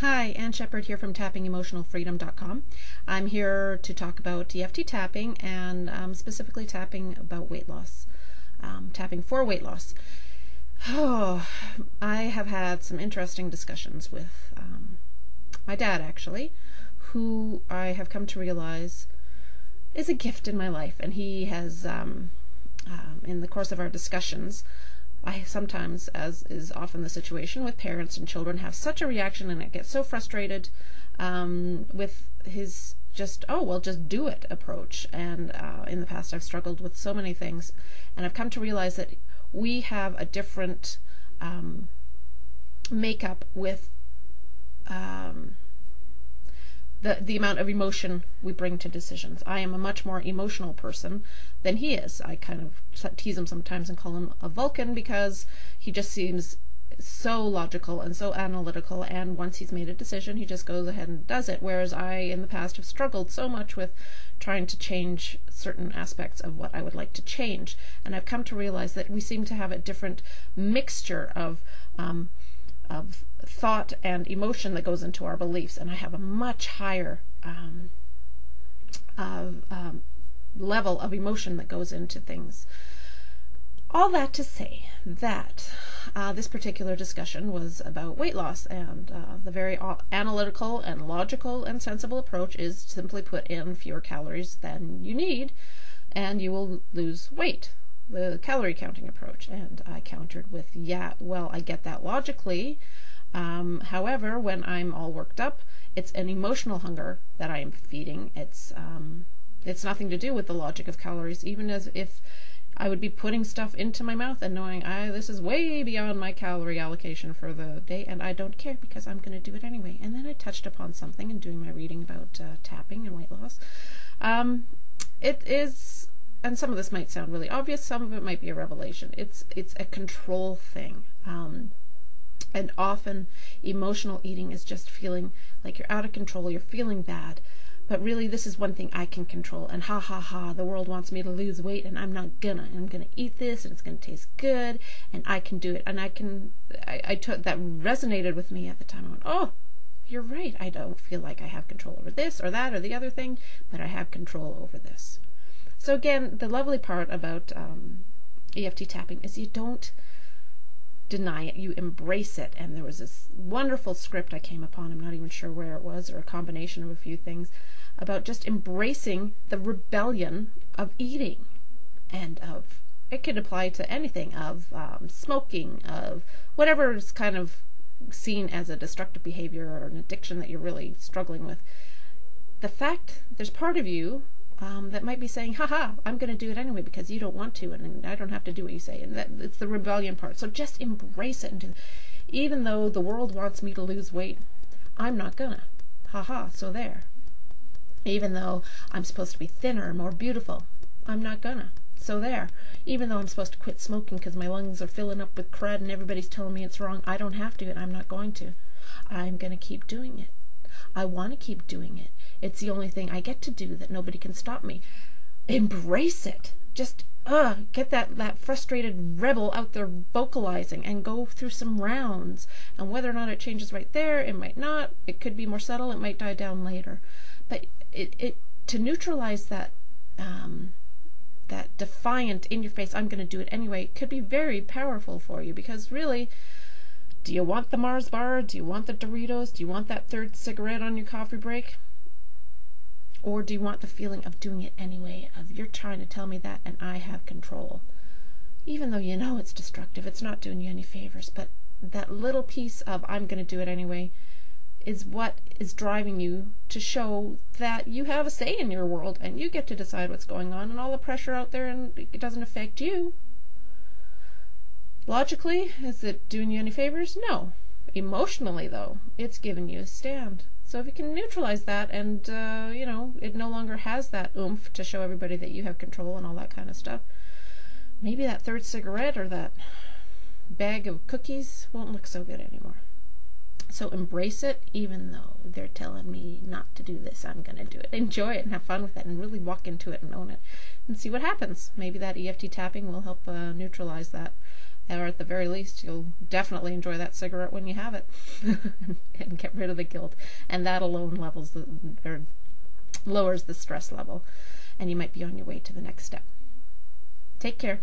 Hi, Ann Shepard here from tappingemotionalfreedom.com. I'm here to talk about EFT tapping and specifically tapping about weight loss, tapping for weight loss. Oh, I have had some interesting discussions with my dad, actually, who I have come to realize is a gift in my life, and he has, in the course of our discussions, I sometimes, as is often the situation with parents and children, have such a reaction and I get so frustrated with his just do it approach. And in the past I've struggled with so many things, and I've come to realize that we have a different makeup with the amount of emotion we bring to decisions. I am a much more emotional person than he is. I kind of tease him sometimes and call him a Vulcan because he just seems so logical and so analytical, and once he's made a decision, he just goes ahead and does it, whereas I in the past have struggled so much with trying to change certain aspects of what I would like to change. And I've come to realize that we seem to have a different mixture of thought and emotion that goes into our beliefs, and I have a much higher level of emotion that goes into things. All that to say that this particular discussion was about weight loss, and the very analytical and logical and sensible approach is to simply put in fewer calories than you need and you will lose weight. The calorie counting approach. And I countered with, yeah, well, I get that logically. However, when I'm all worked up, it's an emotional hunger that I am feeding. It's nothing to do with the logic of calories, even as if I would be putting stuff into my mouth and knowing this is way beyond my calorie allocation for the day, and I don't care because I'm going to do it anyway. And then I touched upon something in doing my reading about tapping and weight loss. It is, and some of this might sound really obvious, some of it might be a revelation. It's a control thing. And often emotional eating is just feeling like you're out of control, you're feeling bad. But really, this is one thing I can control. And ha ha ha, the world wants me to lose weight and I'm not gonna. And I'm gonna eat this and it's gonna taste good and I can do it. And I took that resonated with me at the time. I went, oh, you're right. I don't feel like I have control over this or that or the other thing, but I have control over this. So again, the lovely part about EFT tapping is you don't deny it, you embrace it. And there was this wonderful script I came upon, I'm not even sure where it was, or a combination of a few things, about just embracing the rebellion of eating, and of, it could apply to anything, of smoking, of whatever is kind of seen as a destructive behavior or an addiction that you're really struggling with. The fact there's part of you that might be saying, haha, I'm going to do it anyway because you don't want to, and I don't have to do what you say, and that it's the rebellion part. So just embrace it, and even though the world wants me to lose weight, I'm not gonna. Haha, so there. Even though I'm supposed to be thinner and more beautiful, I'm not gonna. So there. Even though I'm supposed to quit smoking because my lungs are filling up with crud and everybody's telling me it's wrong, I don't have to, and I'm not going to. I'm gonna keep doing it. I want to keep doing it. It's the only thing I get to do that nobody can stop me. Embrace it. Just get that frustrated rebel out there vocalizing and go through some rounds. And whether or not it changes right there, it might not. It could be more subtle. It might die down later. But it to neutralize that that defiant in your face, I'm going to do it anyway, could be very powerful for you, because really, do you want the Mars bar? Do you want the Doritos? Do you want that third cigarette on your coffee break? Or do you want the feeling of doing it anyway, of you're trying to tell me that and I have control? Even though you know it's destructive, it's not doing you any favors, but that little piece of I'm going to do it anyway is what is driving you to show that you have a say in your world and you get to decide what's going on, and all the pressure out there, and it doesn't affect you. Logically, is it doing you any favors? No. Emotionally, though, it's giving you a stand. So if you can neutralize that, and it no longer has that oomph to show everybody that you have control and all that kind of stuff, maybe that third cigarette or that bag of cookies won't look so good anymore. So embrace it, even though they're telling me not to do this, I'm going to do it. Enjoy it and have fun with it and really walk into it and own it and see what happens. Maybe that EFT tapping will help neutralize that or at the very least, you'll definitely enjoy that cigarette when you have it and get rid of the guilt. And that alone lowers the stress level, and you might be on your way to the next step. Take care.